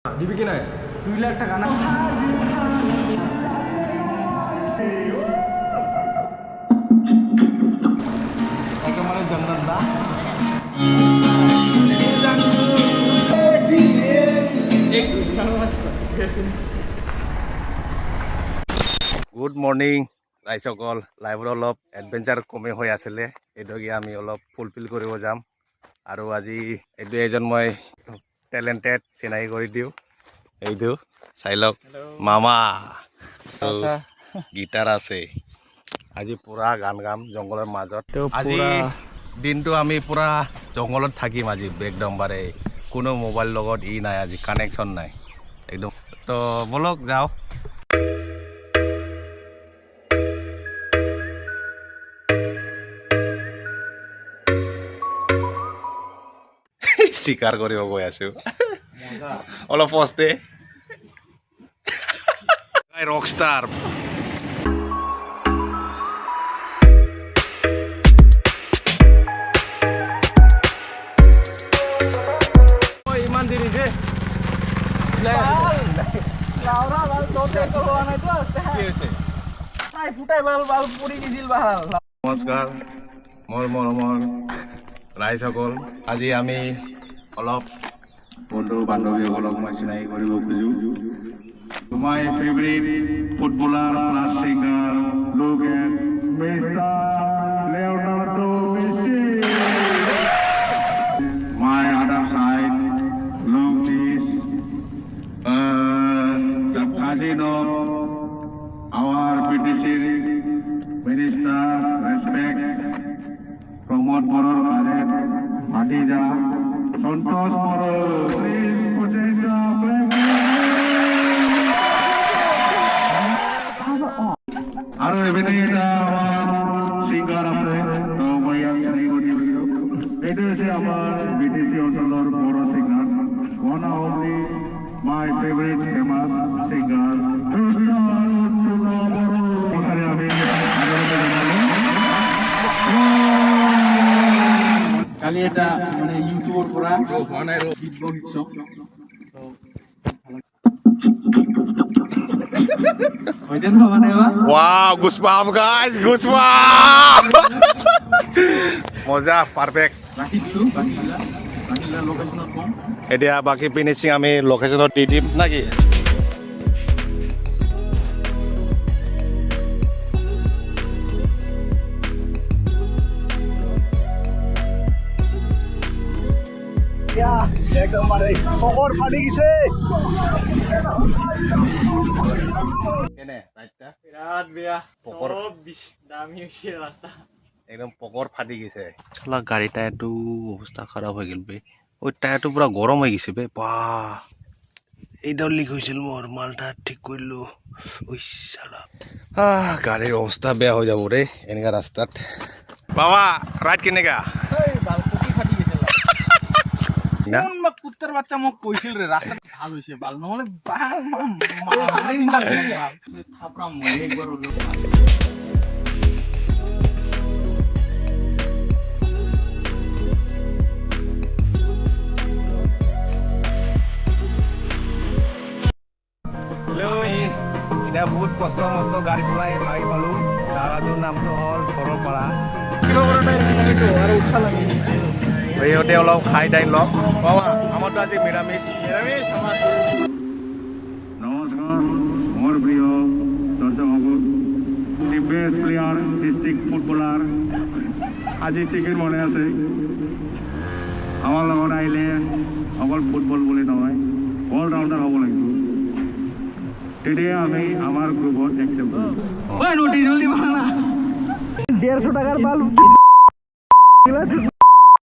দিবি কি নাই 2 লাখ টাকা না একেবাৰে জান্নাত না গুড মৰ্ণিং ৰাইজসকল লাইভত অলপ এডভেঞ্চাৰ কমে হৈ আছিলে এইটোকে আমি অলপ ফুলফিল কৰিব যাম আৰু আজি এইটো এজন মই টেলেণ্টেড চিনাকি কৰি দিওঁ এইটো চাই লওক মামা গিটাৰ আছে আজি পুৰা গান গাম জংঘলৰ মাজত আজি দিনটো আমি পুৰা জংঘলত থাকিম আজি একদমবাৰে কোনো মোবাইল লগত নাই আজি কানেকশ্যন নাই একদম তো বলক যাওঁ চিকাৰ কৰিব গৈ আছো অলপ ফষ্টে ৰকষ্টাৰ ইমান দেৰি যে নমস্কাৰ মোৰ মৰমৰ ৰাইজসকল আজি আমি অলপ বন্ধু বান্ধৱীসকলক মই চিনাকি কৰিব খোজো my favourite footballer plus singer look at mister Leonardo Messi my other side look this the cousin of our PTC minister respect Pramod Boror cousin Bhatija Santosh Boror please put it up আৰু এবেনে এটা আমাৰ singer আছে তো মই চিনাকি কৰি দিওঁ এইটো হৈছে আমাৰ বিটিসি অঞ্চলৰ বড় singer one of the my favorite famous singer কালি এটা মানে ইউটিউবৰ পৰা গীত বহিছো Wow, goosebumps guys, goosebumps! মজা পারফেক্ট এতিয়া বাকি ফিনিশিং আমি লোকেশনত দি দিম নাকি একদম মানে পকর ফাটি গেছে কেনে রাইটটা বিরাট বেয়া পকর দামি হইছে রাস্তা একদম পকর ফাটি গেছে চলা গাড়ি টায়ারটো অবস্থা খারাপ হয়ে গেল বে ওই টায়ারটো পুরা গরম হয়ে গেছে বে বা এইটাও লিক হয়েছিল মোর মালটা ঠিক করলো ওই শালা গাড়ির অবস্থা বেয়া হয়ে যাব রে এনেকা রাস্তাত বাবা রাইট কেনেকা কুত্তার বাচ্চা মোক কইছিল রে রাস্তা ভাল হইছে ভাল নহলে থাপড়া মই একবার হলো এতিয়া বহুত কষ্ট মষ্ট গাড়ী চলাই মাৰি পালো জাগাটোৰ নামটো হ'ল সৰলপাৰা সিহঁতে অলপ খাই দাই লওক বাবা আমাৰতো আজি নিৰামিষ নমস্কাৰ মোৰ প্ৰিয় দৰ্শকসকল the best player district footballer আজি চিকেন বনাই আছে আমাৰ লগত আহিলে অকল ফুটবল বুলি নহয় অল ৰাউণ্ডাৰ হ'ব লাগিব তেতিয়া আমি আমাৰ গ্ৰুপত একচেপ্ট কৰিম নোটি জলদি বানা 150 টাকার বাল্ব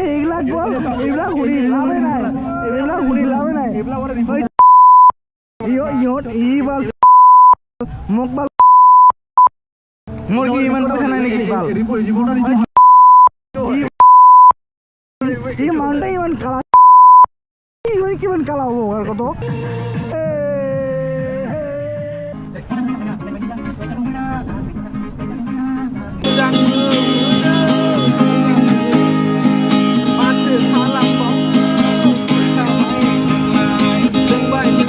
এগুলা গোল এগুলা ঘুরি লাভে নাই এগুলা ঘুরি লাভে নাই ইহত ই বাল্ব মোক বাল্ব মুরগি ইমান পয়সা নাই নাকি বাল্ব এই মাউন্টে ইমান কালা কিমান কালা হবো আর কত Bye.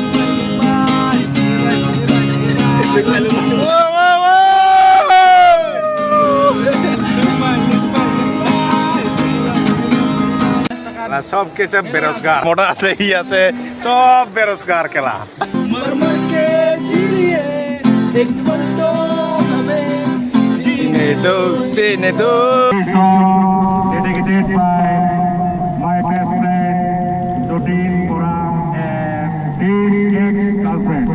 সব কিছু বেরোজগার মোটা আছে ই আছে সব বেরোজগার কেলা চিনে তো dedicated by my best friend Jotin Bora and his ex-girlfriend.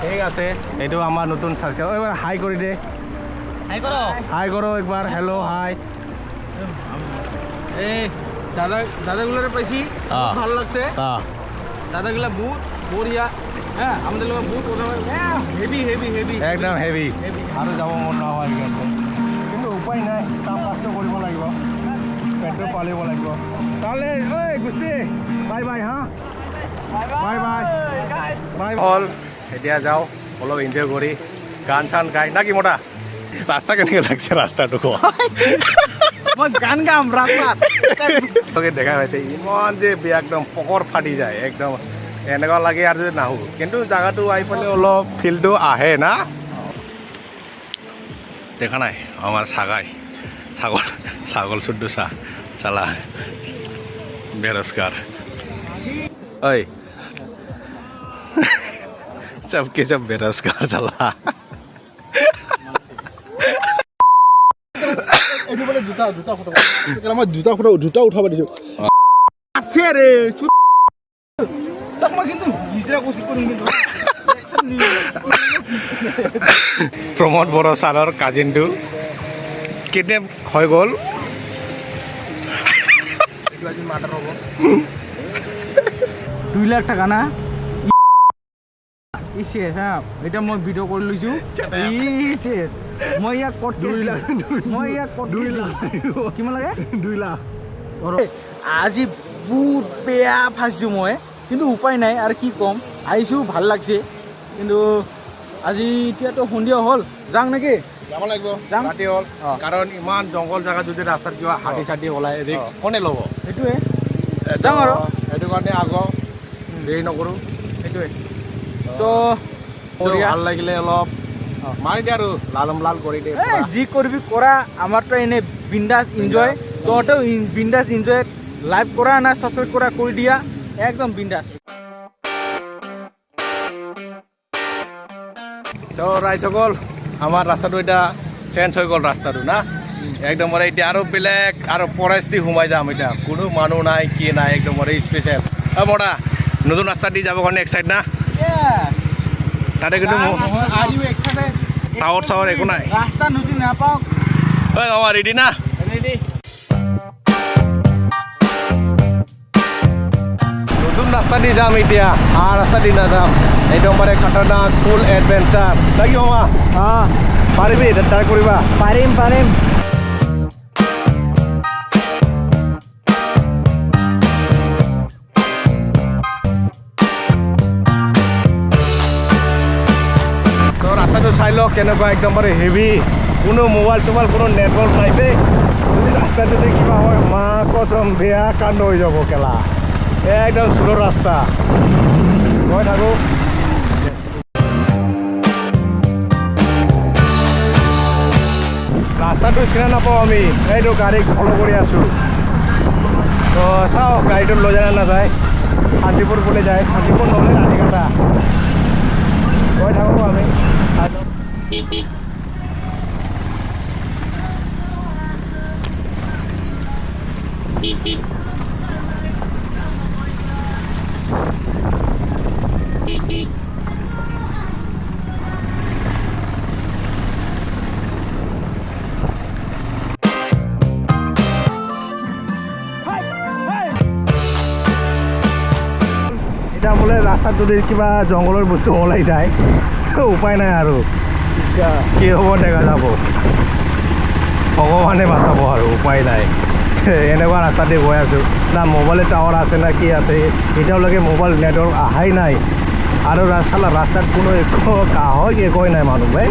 ঠিক আছে এইটো আমার নতুন সাবস্ক্রাইবার হাই করে দে হাই করো একবার হ্যালো হাই এই দাদাগুলোরে পাইছি ভাল লাগছে দাদাগুলা বহুত বঢ়িয়া হ্যাঁ আমাদের লোক বহুত হেভি হেভি হেভি একদম হেভি আৰু যাব মন নোহোৱা হৈ গৈছে কিন্তু উপায় নাই কাম কষ্ট কৰিব লাগিব পেট্ৰল পালিব লাগিব তাহলে ঐ গুষ্টি বাই বাই হা বাই বাই বাই হল এতিয়া যাওঁ অলপ এনজয় কৰি গান চান গাই না কি মোটা ৰাস্তা কেনেকৈ লাগিছে ৰাস্তাটো মই গান গাম ৰাস্তাত দেখা পাইছে ইমান যে একদম পকৰ ফাটি যায় একদম এনেকুৱা লাগে আৰু যে নাহো কিন্তু জাগাটো আহি পেলাই অলপ ফিল্ডটো আহে না দেখা নাই আমাৰ ছাগাই ছাগল চুদ্দ চালা বেৰোজগাৰ ঐ सबके सब बेरोजगार चला জোতা উঠাব দিছো আছে ৰে তাক মই কিন্তু হিজৰা কোচিং কৰিম কিন্তু প্ৰমোদ বড়ো ছাৰৰ কাজিনটো কিডনেপ হৈ গ'ল 2 লাখ টাকা না ইসেস হ্যাঁ এটা মই ভিডিও কৰি লৈছো ইসেস মই ইয়াক কট 2 লাখ মই ইয়াক কট 2 লাখ কিমান লাগে 2 লাখ আজি বহুত বেয়া ফাঁচিছো মই কিন্তু উপায় নাই আৰু কি ক'ম আহিছোঁ ভাল লাগছে কিন্তু আজি এতিয়াতো সন্ধিয়া হ'ল যাওঁ নেকি যাব লাগিব ৰাতি হ'ল কাৰণ ইমান জংঘল জেগা যদি ৰাস্তাত কিবা হাতী চাতি ওলাই কোনে ল'ব সেইটোৱে যাওঁ আৰু সেইটো কাৰণে আগৰ দেৰি নকৰোঁ সেইটোৱে চ' ভাল লাগিলে অলপ মাৰি দে আৰু লালম লাল কৰি দে যি কৰিবি কৰা আমাৰতো এনে বিন্দাছ এনজয় তহঁতেও বিন্দাছ এনজয় লাইভ কৰা না ছাবস্ক্ৰাইব কৰা কৰি দিয়া একদম বিন্দাছ তো ৰাইজসকল আমাৰ ৰাস্তাটো এতিয়া চেঞ্জ হৈ গ'ল ৰাস্তাটো না একদম এতিয়া আৰু বেলেগ আৰু ফৰেষ্টি সোমাই যাম এতিয়া কোনো মানুহ নাই কি নাই একদম স্পেচিয়েল মৰা নতুন ৰাস্তা দি যাব কাৰণে এক্সাইট না তাতে কিন্তু টাৱাৰ চাৱাৰ একো নাই ৰাস্তা নতুন নাপাওক ঐ আমাৰ ৰেডি না নতুন ৰাস্তা দি যাম এতিয়া ৰাস্তা দি নাযাম একদম মানে খাটাৰনাক ফুল এডভেঞ্চাৰ লাগি মামা পাৰিবি ট্ৰাই কৰিবা পাৰিম ৰাস্তাটো চাই লওক কেনেকুৱা একদম মানে হেভি কোনো মোবাইল চোবাইল কোনো নেটৱৰ্ক নাই দেই যদি ৰাস্তাটো যদি কিবা হয় মা কচম বেয়া কাণ্ড হৈ যাব কেলা একদম চুলৰ ৰাস্তা গৈ থাকোঁ ৰাস্তাটো চিনা নাপাওঁ আমি এইটো গাড়ীক ফ'ল' কৰি আছোঁ তো চাওঁ গাড়ীটো লৈ যায় নাযায় শান্তিপুৰ বুলি যায় শান্তিপুৰ নহ'লে ৰাধিকাটা গৈ থাকোঁ আমি এতিয়া বোলে ৰাস্তাত যদি কিবা জংঘলৰ বস্তু ওলাই যায় উপায় নাই আৰু কি হ'ব দেখা যাব ভগৱানে বাচাব আৰু উপায় নাই এনেকুৱা ৰাস্তাতে গৈ আছোঁ না মোবাইলৰ টাৱাৰ আছে না কি আছে এতিয়ালৈকে মোবাইল নেটৱৰ্ক অহাই নাই আৰু ৰাস্তাত কোনো একো কাহৰ একোৱেই নাই মানুহ ভাই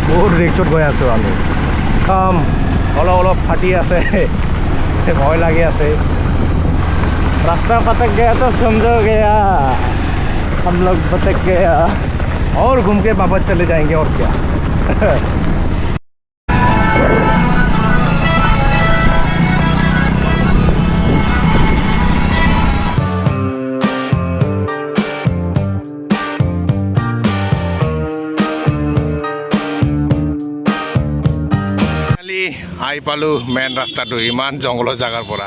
বহুত ৰিক্সত গৈ আছোঁ আমি অলপ ফাটি আছে ভয় লাগি আছে रास्ता पटक गया तो समझो गया हम लोग भटक के और घूम के वापस चले जाएंगे और क्या আহি পালোঁ মেইন ৰাস্তাটো ইমান জংঘলৰ জাগাৰ পৰা